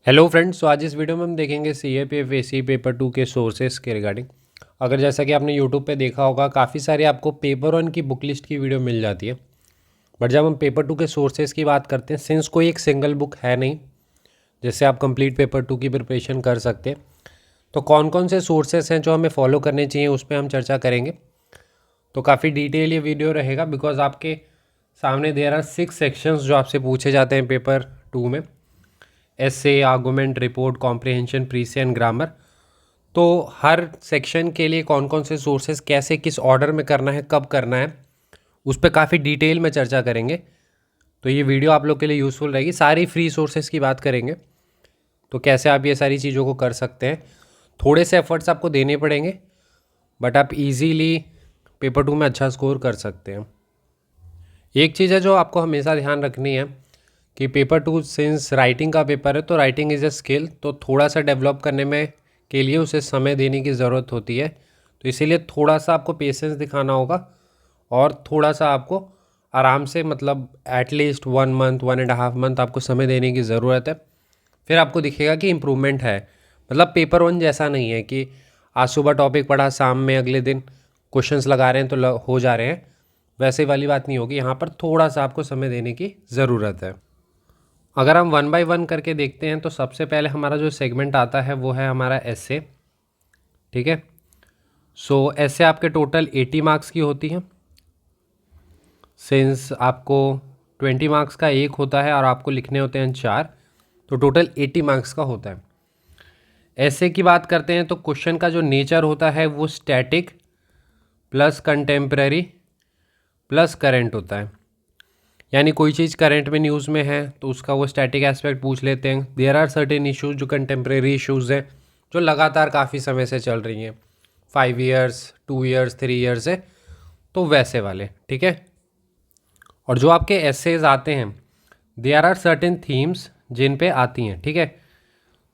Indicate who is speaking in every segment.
Speaker 1: Hello friends, तो आज इस वीडियो में हम देखेंगे CAPF ACE पेपर 2 के सोर्सेस के रिगार्डिंग। अगर जैसा कि आपने यूट्यूब पे देखा होगा, काफ़ी सारी आपको पेपर 1 की बुक लिस्ट की वीडियो मिल जाती है। बट जब हम पेपर 2 के सोर्सेस की बात करते हैं, सिंस कोई एक सिंगल बुक है नहीं जिससे आप कंप्लीट पेपर 2 की प्रिपरेशन कर सकते हैं, तो कौन कौन से सोर्सेस हैं जो हमें फॉलो करने चाहिए उस पर हम चर्चा करेंगे। तो काफ़ी डिटेल ये वीडियो रहेगा बिकॉज आपके सामने देयर आर 6 सेक्शंस जो आपसे पूछे जाते हैं पेपर 2 में। Essay, argument, report, comprehension, precis and grammar. तो हर सेक्शन के लिए कौन कौन से सोर्सेज कैसे किस ऑर्डर में करना है, कब करना है, उस पर काफ़ी डिटेल में चर्चा करेंगे। तो ये वीडियो आप लोग के लिए यूज़फुल रहेगी। सारी फ्री सोर्सेज की बात करेंगे, तो कैसे आप ये सारी चीज़ों को कर सकते हैं। थोड़े से एफर्ट्स आपको देने पड़ेंगे, बट आप इजीली पेपर 2 में अच्छा स्कोर कर सकते हैं। एक चीज़ है जो आपको हमेशा ध्यान रखनी है कि पेपर 2 सिंस राइटिंग का पेपर है, तो राइटिंग इज़ अ स्किल, तो थोड़ा सा डेवलप करने में के लिए उसे समय देने की ज़रूरत होती है। तो इसीलिए थोड़ा सा आपको पेशेंस दिखाना होगा और थोड़ा सा आपको आराम से, मतलब एटलीस्ट 1 मंथ, 1.5 मंथ आपको समय देने की ज़रूरत है। फिर आपको दिखेगा कि इम्प्रूवमेंट है। मतलब पेपर 1 जैसा नहीं है कि आज सुबह टॉपिक पढ़ा, शाम में अगले दिन क्वेश्चंस लगा रहे हैं तो हो जा रहे हैं, वैसे वाली बात नहीं होगी। यहाँ पर थोड़ा सा आपको समय देने की ज़रूरत है। अगर हम 1 बाय 1 करके देखते हैं, तो सबसे पहले हमारा जो सेगमेंट आता है वो है हमारा एसे। ठीक है, सो एसे आपके टोटल 80 मार्क्स की होती है। सिंस आपको 20 मार्क्स का एक होता है और आपको लिखने होते हैं 4, तो टोटल 80 मार्क्स का होता है। एसे की बात करते हैं तो क्वेश्चन का जो नेचर होता है वो static plus contemporary plus current होता है। यानी कोई चीज़ करंट में न्यूज़ में है तो उसका वो स्टैटिक एस्पेक्ट पूछ लेते हैं। देयर आर सर्टेन इश्यूज जो कंटेम्प्रेरी इश्यूज़ हैं, जो लगातार काफ़ी समय से चल रही हैं, 5 ईयर्स, 2 ईयर्स, 3 ईयर्स से, तो वैसे वाले। ठीक है, और जो आपके एसेज आते हैं, देयर आर सर्टेन थीम्स जिन पे आती हैं। ठीक है,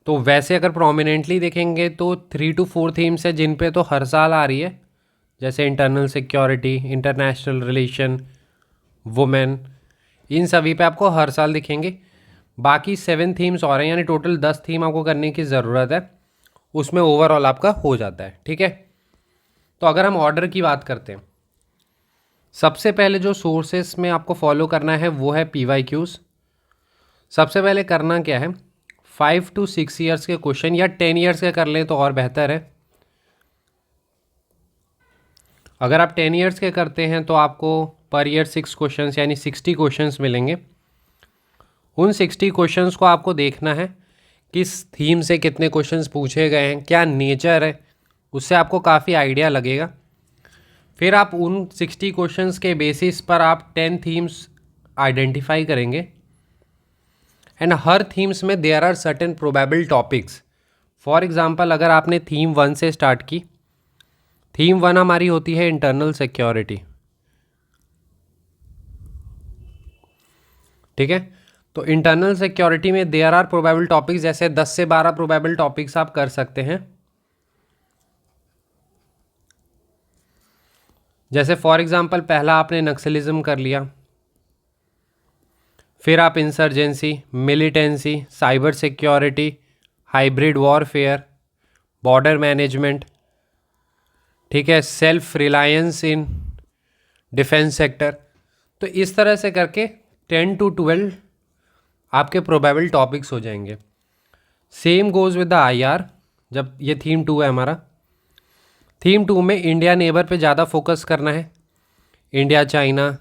Speaker 1: तो वैसे अगर प्रोमिनेंटली देखेंगे तो 3 to 4 थीम्स है जिन पे तो हर साल आ रही है, जैसे internal security, international relation, women, इन सभी पे आपको हर साल दिखेंगे। बाकी 7 थीम्स और हैं, यानी टोटल 10 थीम आपको करने की ज़रूरत है, उसमें ओवरऑल आपका हो जाता है। ठीक है, तो अगर हम ऑर्डर की बात करते हैं, सबसे पहले जो सोर्सेस में आपको फॉलो करना है वो है PYQs। सबसे पहले करना क्या है, 5 to 6 ईयर्स के क्वेश्चन, या 10 ईयर्स के कर लें तो और बेहतर है। अगर आप 10 ईयर्स के करते हैं तो आपको पर ईयर 6 क्वेश्चंस यानी 60 क्वेश्चंस मिलेंगे। उन 60 क्वेश्चंस को आपको देखना है किस थीम से कितने क्वेश्चंस पूछे गए हैं, क्या नेचर है, उससे आपको काफ़ी आइडिया लगेगा। फिर आप उन 60 क्वेश्चंस के बेसिस पर आप 10 थीम्स आइडेंटिफाई करेंगे, एंड हर थीम्स में there are certain probable topics. For example, अगर आपने थीम 1 से स्टार्ट की, थीम 1 हमारी होती है इंटरनल सिक्योरिटी। ठीक है, तो इंटरनल सिक्योरिटी में देयर आर प्रोबेबल टॉपिक्स, जैसे 10 से 12 प्रोबेबल टॉपिक्स आप कर सकते हैं। जैसे फॉर एग्जांपल, पहला आपने नक्सलिज्म कर लिया, फिर आप insurgency, militancy, cyber security, hybrid warfare, border management, ठीक है, self reliance in defence sector. तो इस तरह से करके 10 to 12 आपके प्रोबेबल टॉपिक्स हो जाएंगे। Same goes with the IR। जब ये थीम 2 है हमारा, थीम 2 में इंडिया नेबर पे ज़्यादा फोकस करना है, India China,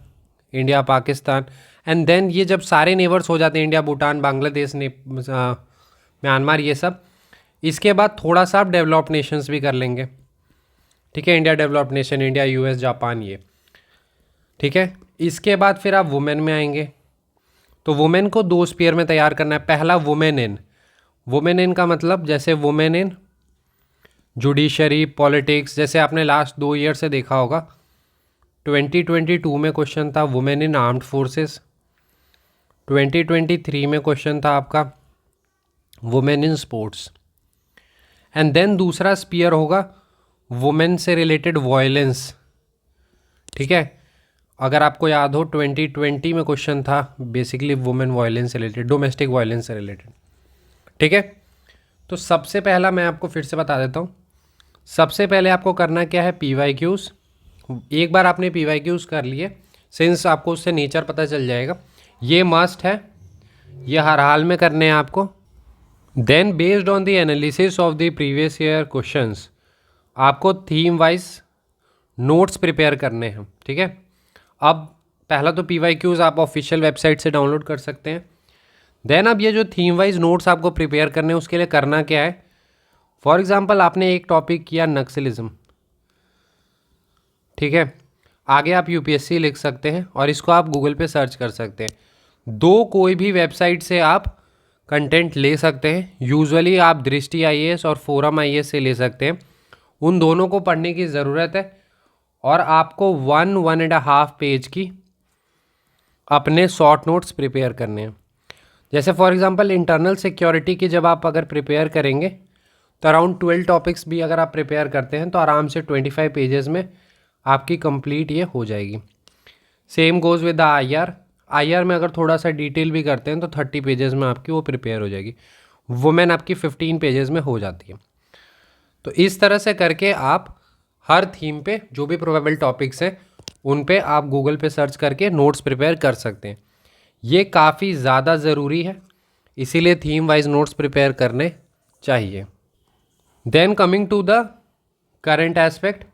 Speaker 1: India Pakistan, and then ये जब सारे नेबर्स हो जाते हैं, इंडिया भूटान बांग्लादेश ने म्यांमार, ये सब, इसके बाद थोड़ा सा आप डेवलप्ड नेशंस भी कर लेंगे। ठीक है, India developed nation, India, US, Japan, ये। ठीक है, इसके बाद फिर आप वुमेन में आएंगे। तो वुमेन को 2 स्पीयर में तैयार करना है। पहला वुमेन इन, वुमेन इन का मतलब जैसे वुमेन इन जुडिशरी, पॉलिटिक्स, जैसे आपने लास्ट 2 ईयर से देखा होगा, 2022 में क्वेश्चन था वुमेन इन आर्म्ड फोर्सेस, 2023 में क्वेश्चन था आपका women in sports, and then दूसरा स्पीयर होगा वुमेन से रिलेटेड वायलेंस। ठीक है, अगर आपको याद हो 2020 में क्वेश्चन था बेसिकली वुमेन वायलेंस से रिलेटेड, डोमेस्टिक वायलेंस से रिलेटेड। ठीक है। तो सबसे पहला मैं आपको फिर से बता देता हूँ। सबसे पहले आपको करना क्या है, PYQs। एक बार आपने PYQs कर लिए, सिंस आपको उससे नेचर पता चल जाएगा, ये मस्ट है, ये हर हाल में करने हैं आपको। Then based on the analysis of the previous year questions आपको थीम वाइज नोट्स प्रिपेयर करने हैं। ठीक है। अब पहला तो PYQs आप ऑफिशियल वेबसाइट से डाउनलोड कर सकते हैं। देन अब ये जो थीम वाइज नोट्स आपको प्रिपेयर करने हैं उसके लिए करना क्या है, फॉर एग्जांपल आपने एक टॉपिक किया नक्सलिज्म, ठीक है, आगे आप UPSC लिख सकते हैं और इसको आप गूगल पे सर्च कर सकते हैं। दो कोई भी वेबसाइट से आप कंटेंट ले सकते हैं। यूजुअली आप दृष्टि IAS और फोरम IAS से ले सकते हैं। उन दोनों को पढ़ने की ज़रूरत है और आपको 1.5 पेज की अपने शॉर्ट नोट्स प्रिपेयर करने हैं। जैसे फॉर एग्जांपल इंटरनल सिक्योरिटी की जब आप अगर प्रिपेयर करेंगे तो अराउंड 12 टॉपिक्स भी अगर आप प्रिपेयर करते हैं तो आराम से 25 पेजेस में आपकी कंप्लीट ये हो जाएगी। Same goes with the IR में अगर थोड़ा सा डिटेल भी करते हैं तो 30 पेजेस में आपकी वो प्रिपेयर हो जाएगी। वुमेन आपकी 15 पेजेस में हो जाती है। तो इस तरह से करके आप हर थीम पे जो भी प्रोबेबल टॉपिक्स हैं उन पे आप गूगल पे सर्च करके नोट्स प्रिपेयर कर सकते हैं। ये काफ़ी ज़्यादा ज़रूरी है, इसीलिए थीम वाइज नोट्स प्रिपेयर करने चाहिए। Then coming to the current aspect,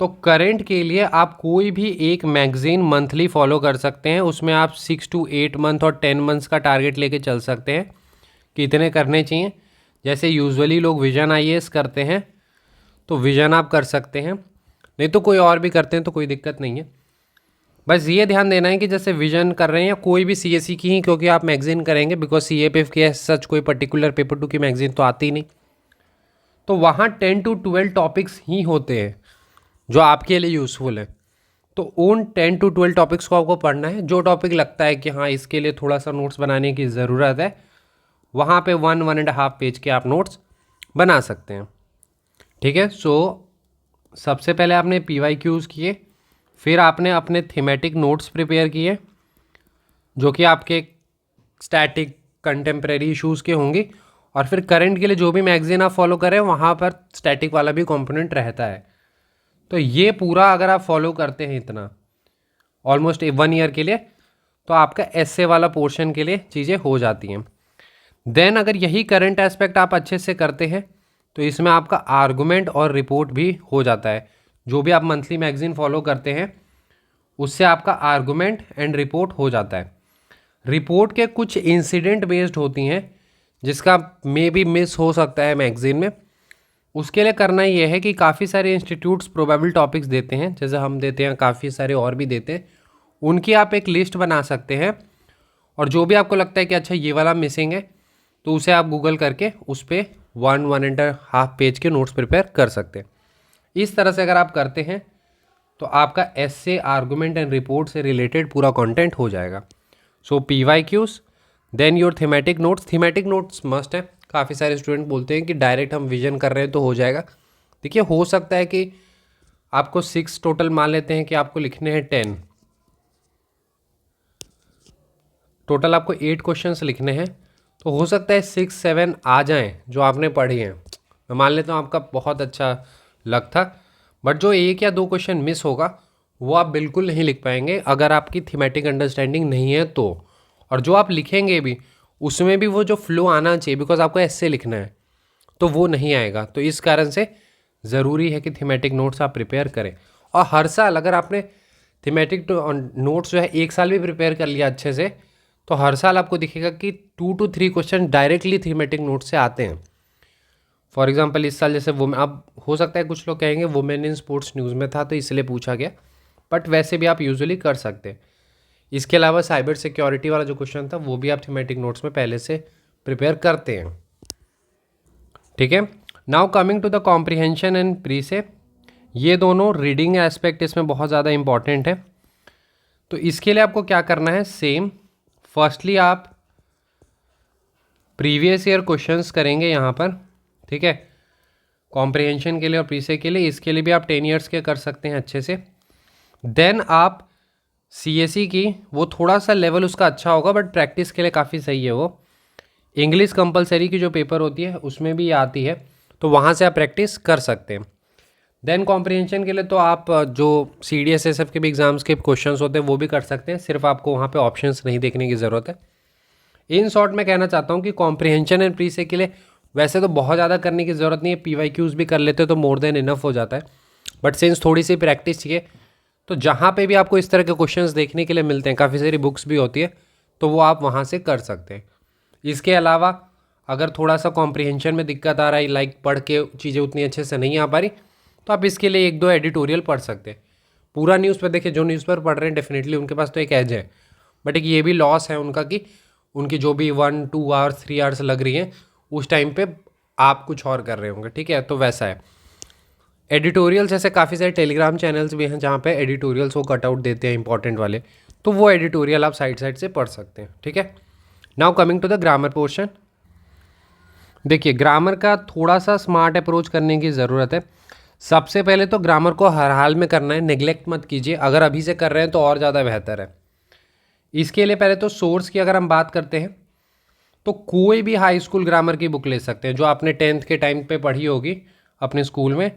Speaker 1: तो करंट के लिए आप कोई भी एक मैगज़ीन मंथली फॉलो कर सकते हैं। उसमें आप 6 to 8 मंथ और 10 मंथ्स का टारगेट लेके चल सकते हैं कि इतने करने चाहिए। जैसे यूजुअली लोग विजन IAS करते हैं तो विजन आप कर सकते हैं, नहीं तो कोई और भी करते हैं तो कोई दिक्कत नहीं है। बस ये ध्यान देना है कि जैसे विजन कर रहे हैं या कोई भी CSE की ही, क्योंकि आप मैगज़ीन करेंगे, बिकॉज CAPF की सच कोई पर्टिकुलर पेपर 2 की मैगज़ीन तो आती नहीं, तो वहाँ 10 to 12 टॉपिक्स ही होते हैं जो आपके लिए यूज़फुल है। तो उन 10 to 12 टॉपिक्स को आपको पढ़ना है। जो टॉपिक लगता है कि हाँ इसके लिए थोड़ा सा नोट्स बनाने की ज़रूरत है, वहाँ पे 1.5 पेज के आप नोट्स बना सकते हैं। ठीक है। सो सबसे पहले आपने PYQs किए, फिर आपने अपने थीमेटिक नोट्स प्रिपेयर किए जो कि आपके स्टैटिक कंटेम्प्रेरी इश्यूज़ के होंगे, और फिर करंट के लिए जो भी मैगज़ीन आप फॉलो करें वहाँ पर स्टैटिक वाला भी कंपोनेंट रहता है। तो ये पूरा अगर आप फॉलो करते हैं इतना ऑलमोस्ट 1 ईयर के लिए, तो आपका एसे वाला पोर्शन के लिए चीज़ें हो जाती हैं। देन अगर यही करंट एस्पेक्ट आप अच्छे से करते हैं तो इसमें आपका आर्गूमेंट और रिपोर्ट भी हो जाता है। जो भी आप मंथली मैगज़ीन फॉलो करते हैं उससे आपका आर्गूमेंट एंड रिपोर्ट हो जाता है। रिपोर्ट के कुछ इंसिडेंट बेस्ड होती हैं जिसका मे बी मिस हो सकता है मैगज़ीन में। उसके लिए करना ये है कि काफ़ी सारे इंस्टीट्यूट्स प्रोबेबल टॉपिक्स देते हैं, जैसे हम देते हैं, काफ़ी सारे और भी देते हैं, उनकी आप एक लिस्ट बना सकते हैं और जो भी आपको लगता है कि अच्छा ये वाला मिसिंग है तो उसे आप गूगल करके उस पर 1.5 पेज के नोट्स प्रिपेयर कर सकते हैं। इस तरह से अगर आप करते हैं तो आपका एसे, आर्गूमेंट एंड रिपोर्ट से रिलेटेड पूरा कंटेंट हो जाएगा। So PYQs, then your thematic notes. Thematic notes must है। काफ़ी सारे स्टूडेंट बोलते हैं कि डायरेक्ट हम विजन कर रहे हैं तो हो जाएगा। देखिए हो सकता है कि आपको 6 टोटल मान लेते हैं कि आपको लिखने हैं 10, टोटल आपको 8 क्वेश्चंस लिखने हैं, तो हो सकता है 6-7 आ जाएं जो आपने पढ़ी हैं। मैं मान लेता हूँ आपका बहुत अच्छा लक था, बट जो 1 या 2 क्वेश्चन मिस होगा वो आप बिल्कुल नहीं लिख पाएंगे अगर आपकी थीमेटिक अंडरस्टैंडिंग नहीं है तो। और जो आप लिखेंगे भी उसमें भी वो जो फ्लो आना चाहिए, बिकॉज आपको ऐसे लिखना है, तो वो नहीं आएगा। तो इस कारण से ज़रूरी है कि थीमेटिक नोट्स आप प्रिपेयर करें। और हर साल अगर आपने थीमेटिक नोट्स जो है 1 साल भी प्रिपेयर कर लिया अच्छे से, तो हर साल आपको दिखेगा कि 2 to 3 question directly thematic note से आते हैं। फॉर एग्जांपल इस साल जैसे वुमेन, अब हो सकता है कुछ लोग कहेंगे वुमेन इन स्पोर्ट्स न्यूज़ में था तो इसलिए पूछा गया, बट वैसे भी आप यूजुअली कर सकते हैं। इसके अलावा साइबर सिक्योरिटी वाला जो क्वेश्चन था वो भी आप थीमेटिक नोट्स में पहले से प्रिपेयर करते हैं। ठीक है। Now coming to the comprehension and precis, ये दोनों रीडिंग एस्पेक्ट इसमें बहुत ज़्यादा इंपॉर्टेंट है। तो इसके लिए आपको क्या करना है, सेम फर्स्टली आप प्रीवियस ईयर क्वेश्चंस करेंगे यहाँ पर। ठीक है। कॉम्प्रिहेंशन के लिए और प्रीसे के लिए, इसके लिए भी आप 10 ईयर्स के कर सकते हैं अच्छे से। देन आप CSE की, वो थोड़ा सा लेवल उसका अच्छा होगा बट प्रैक्टिस के लिए काफ़ी सही है वो। इंग्लिश कंपलसरी की जो पेपर होती है उसमें भी आती है, तो वहाँ से आप प्रैक्टिस कर सकते हैं। देन कॉम्प्रिहेंशन के लिए तो आप जो CDSSF के भी एग्ज़ाम्स के क्वेश्चंस होते हैं वो भी कर सकते हैं, सिर्फ आपको वहाँ पे ऑप्शंस नहीं देखने की ज़रूरत है। इन शॉर्ट मैं कहना चाहता हूँ कि कॉम्प्रिहेंशन एंड प्री से के लिए वैसे तो बहुत ज़्यादा करने की ज़रूरत नहीं है, PYQs भी कर लेते तो मोर देन इनफ हो जाता है। बट सिंस थोड़ी सी प्रैक्टिस चाहिए, तो जहाँ पे भी आपको इस तरह के क्वेश्चंस देखने के लिए मिलते हैं, काफ़ी सारी बुक्स भी होती है, तो वो आप वहाँ से कर सकते हैं। इसके अलावा अगर थोड़ा सा कॉम्प्रिहेंशन में दिक्कत आ रहा है, लाइक पढ़ के चीज़ें उतनी अच्छे से नहीं आ पा रही, तो आप इसके लिए 1-2 एडिटोरियल पढ़ सकते हैं। पूरा न्यूज़पेपर देखिए, जो न्यूज़पेपर पढ़ रहे हैं डेफिनेटली उनके पास तो एक एज है, बट एक ये भी लॉस है उनका कि उनकी जो भी 1-2 आवर्स 3 आवर्स लग रही हैं उस टाइम पे आप कुछ और कर रहे होंगे, ठीक है। तो वैसा है। एडिटोरियल्स ऐसे काफ़ी सारे टेलीग्राम चैनल्स भी हैं जहाँ पे एडिटोरियल्स को कटआउट देते हैं इंपॉर्टेंट वाले, तो वो एडिटोरियल आप साइड साइड से पढ़ सकते हैं, ठीक है। Now coming to the grammar portion. देखिए, ग्रामर का थोड़ा सा स्मार्ट अप्रोच करने की ज़रूरत है। सबसे पहले तो ग्रामर को हर हाल में करना है, नेग्लेक्ट मत कीजिए। अगर अभी से कर रहे हैं तो और ज़्यादा बेहतर है। इसके लिए पहले तो सोर्स की अगर हम बात करते हैं, तो कोई भी हाई स्कूल ग्रामर की बुक ले सकते हैं जो आपने 10th के टाइम पे पढ़ी होगी अपने स्कूल में,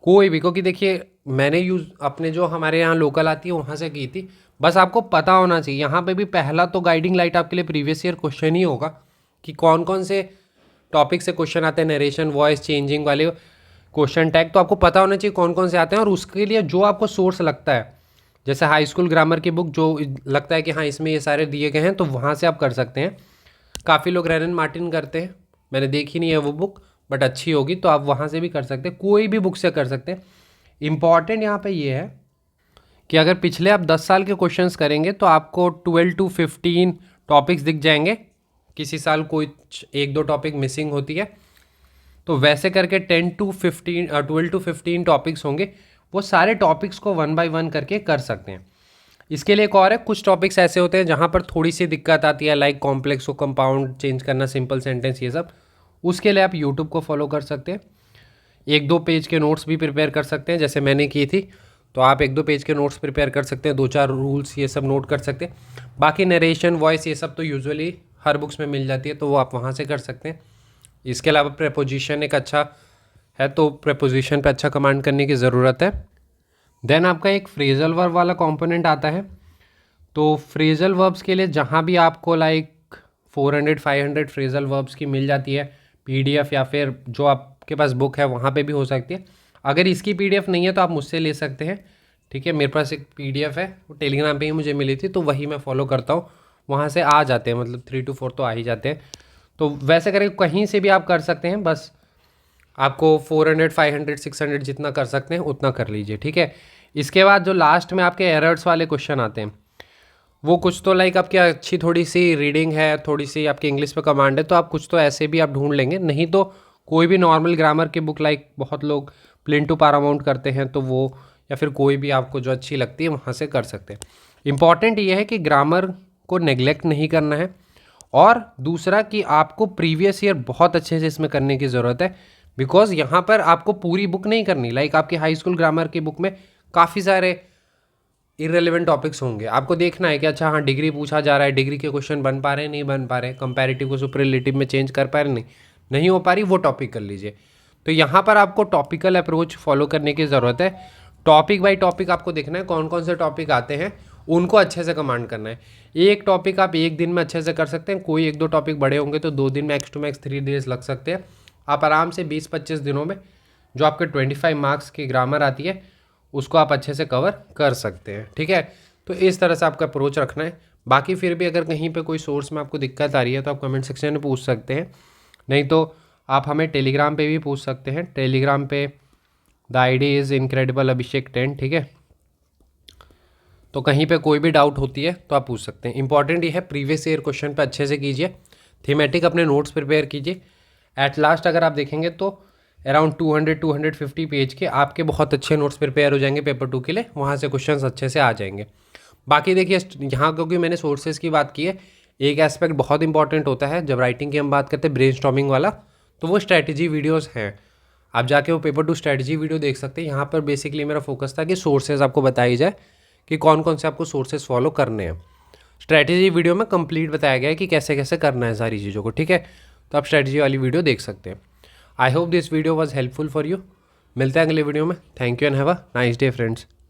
Speaker 1: कोई भी। क्योंकि देखिए, मैंने यूज़ अपने जो हमारे यहाँ लोकल आती है वहाँ से की थी। बस आपको पता होना चाहिए, यहाँ पे भी पहला तो गाइडिंग लाइट आपके लिए प्रीवियस ईयर क्वेश्चन ही होगा कि कौन कौन से टॉपिक से क्वेश्चन आते हैं, नरेशन, वॉइस चेंजिंग वाले क्वेश्चन टैग, तो आपको पता होना चाहिए कौन कौन से आते हैं। और उसके लिए जो आपको सोर्स लगता है, जैसे हाई स्कूल ग्रामर की बुक जो लगता है कि हाँ इसमें ये सारे दिए गए हैं, तो वहाँ से आप कर सकते हैं। काफ़ी लोग रैनन मार्टिन करते हैं, मैंने देखी नहीं है वो बुक, बट अच्छी होगी, तो आप वहाँ से भी कर सकते हैं, कोई भी बुक से कर सकते हैं। इम्पॉर्टेंट यहाँ पे ये है कि अगर पिछले आप 10 साल के क्वेश्चंस करेंगे तो आपको 12 to 15 टॉपिक्स दिख जाएंगे। किसी साल कोई 1-2 टॉपिक मिसिंग होती है, तो वैसे करके 12 to 15 टॉपिक्स होंगे। वो सारे टॉपिक्स को 1 by 1 करके कर सकते हैं। इसके लिए एक और है, कुछ टॉपिक्स ऐसे होते हैं जहाँ पर थोड़ी सी दिक्कत आती है, लाइक कॉम्प्लेक्स को कंपाउंड चेंज करना, सिंपल सेंटेंस, ये सब। उसके लिए आप यूट्यूब को फॉलो कर सकते हैं। 1-2 पेज के नोट्स भी प्रिपेयर कर सकते हैं, जैसे मैंने की थी। तो आप 1-2 पेज के नोट्स प्रिपेयर कर सकते हैं, 2-4 रूल्स ये सब नोट कर सकते हैं। बाकी नरेशन, वॉइस, ये सब तो यूजुअली हर बुक्स में मिल जाती है, तो वो आप वहाँ से कर सकते हैं। इसके अलावा प्रेपोजिशन एक अच्छा है, तो प्रेपोजिशन पे अच्छा कमांड करने की ज़रूरत है। देन आपका एक फ्रेजल वर्ब वाला कंपोनेंट आता है। तो फ्रेजल वर्ब्स के लिए जहाँ भी आपको लाइक 400-500 फ्रेजल वर्ब्स की मिल जाती है PDF, या फिर जो आपके पास बुक है वहाँ पे भी हो सकती है। अगर इसकी PDF नहीं है तो आप मुझसे ले सकते हैं, ठीक है। मेरे पास एक PDF है, वो टेलीग्राम पे ही मुझे मिली थी, तो वही मैं फॉलो करता हूँ। वहाँ से आ जाते हैं, मतलब 3 to 4 तो आ ही जाते हैं। तो वैसे करके कहीं से भी आप कर सकते हैं, बस आपको 400-500-600 जितना कर सकते हैं उतना कर लीजिए, ठीक है। इसके बाद जो लास्ट में आपके एरर्स वाले क्वेश्चन आते हैं, वो कुछ तो लाइक आपकी अच्छी थोड़ी सी रीडिंग है, थोड़ी सी आपकी इंग्लिश पे कमांड है, तो आप कुछ तो ऐसे भी आप ढूंढ लेंगे। नहीं तो कोई भी नॉर्मल ग्रामर की बुक, लाइक बहुत लोग प्लेन टू पारामाउंट करते हैं, तो वो, या फिर कोई भी आपको जो अच्छी लगती है वहाँ से कर सकते हैं। इंपॉर्टेंट ये है कि ग्रामर को नेग्लेक्ट नहीं करना है, और दूसरा कि आपको प्रीवियस ईयर बहुत अच्छे से इसमें करने की ज़रूरत है। बिकॉज यहाँ पर आपको पूरी बुक नहीं करनी, लाइक आपकी हाई स्कूल ग्रामर की बुक में काफ़ी सारे इररेलेवेंट टॉपिक्स होंगे। आपको देखना है कि अच्छा हाँ डिग्री पूछा जा रहा है, डिग्री के क्वेश्चन बन पा रहे हैं, नहीं बन पा रहे, कंपैरेटिव को सुपरलेटिव में चेंज कर पा रहे, नहीं हो पा रही, वो टॉपिक कर लीजिए। तो यहाँ पर आपको टॉपिकल अप्रोच फॉलो करने की ज़रूरत है। टॉपिक बाई टॉपिक आपको देखना है कौन कौन से टॉपिक आते हैं, उनको अच्छे से कमांड करना है। एक टॉपिक आप एक दिन में अच्छे से कर सकते हैं, कोई 1-2 टॉपिक बड़े होंगे तो 2 दिन, मैक्स टू मैक्स 3 डेज लग सकते हैं। आप आराम से 20-25 दिनों में जो आपके 25 मार्क्स की ग्रामर आती है उसको आप अच्छे से कवर कर सकते हैं, ठीक है। तो इस तरह से आपका अप्रोच रखना है। बाकी फिर भी अगर कहीं पे कोई सोर्स में आपको दिक्कत आ रही है तो आप कमेंट सेक्शन में पूछ सकते हैं, नहीं तो आप हमें टेलीग्राम पे भी पूछ सकते हैं। टेलीग्राम पे द आईडी इज़ इनक्रेडिबल अभिषेक 10, ठीक है। तो कहीं पे कोई भी डाउट होती है तो आप पूछ सकते हैं। इंपॉर्टेंट ये है, प्रीवियस ईयर क्वेश्चन पे अच्छे से कीजिए, थीमेटिक अपने नोट्स प्रिपेयर कीजिए। एट लास्ट अगर आप देखेंगे तो अराउंड 200-250 पेज के आपके बहुत अच्छे नोट्स प्रिपेयर हो जाएंगे पेपर 2 के लिए, वहाँ से क्वेश्चंस अच्छे से आ जाएंगे। बाकी देखिए, यहाँ क्योंकि मैंने सोर्सेज की बात की है, एक एस्पेक्ट बहुत इंपॉर्टेंट होता है जब राइटिंग की हम बात करते हैं, ब्रेनस्टॉर्मिंग वाला, तो वो स्ट्रैटेजी वीडियोज़ हैं। आप जाके वो पेपर 2 स्ट्रैटेजी वीडियो देख सकते हैं। यहाँ पर बेसिकली मेरा फोकस था कि सोर्सेज आपको बताई जाए कि कौन कौन से आपको सोर्सेज फॉलो करने हैं। स्ट्रैटेजी वीडियो में कंप्लीट बताया गया है कि कैसे कैसे करना है सारी चीज़ों को, ठीक है। तो आप स्ट्रैटेजी वाली वीडियो देख सकते हैं। I hope this video was helpful for you. मिलते हैं अगले वीडियो में। Thank you and have a nice day friends.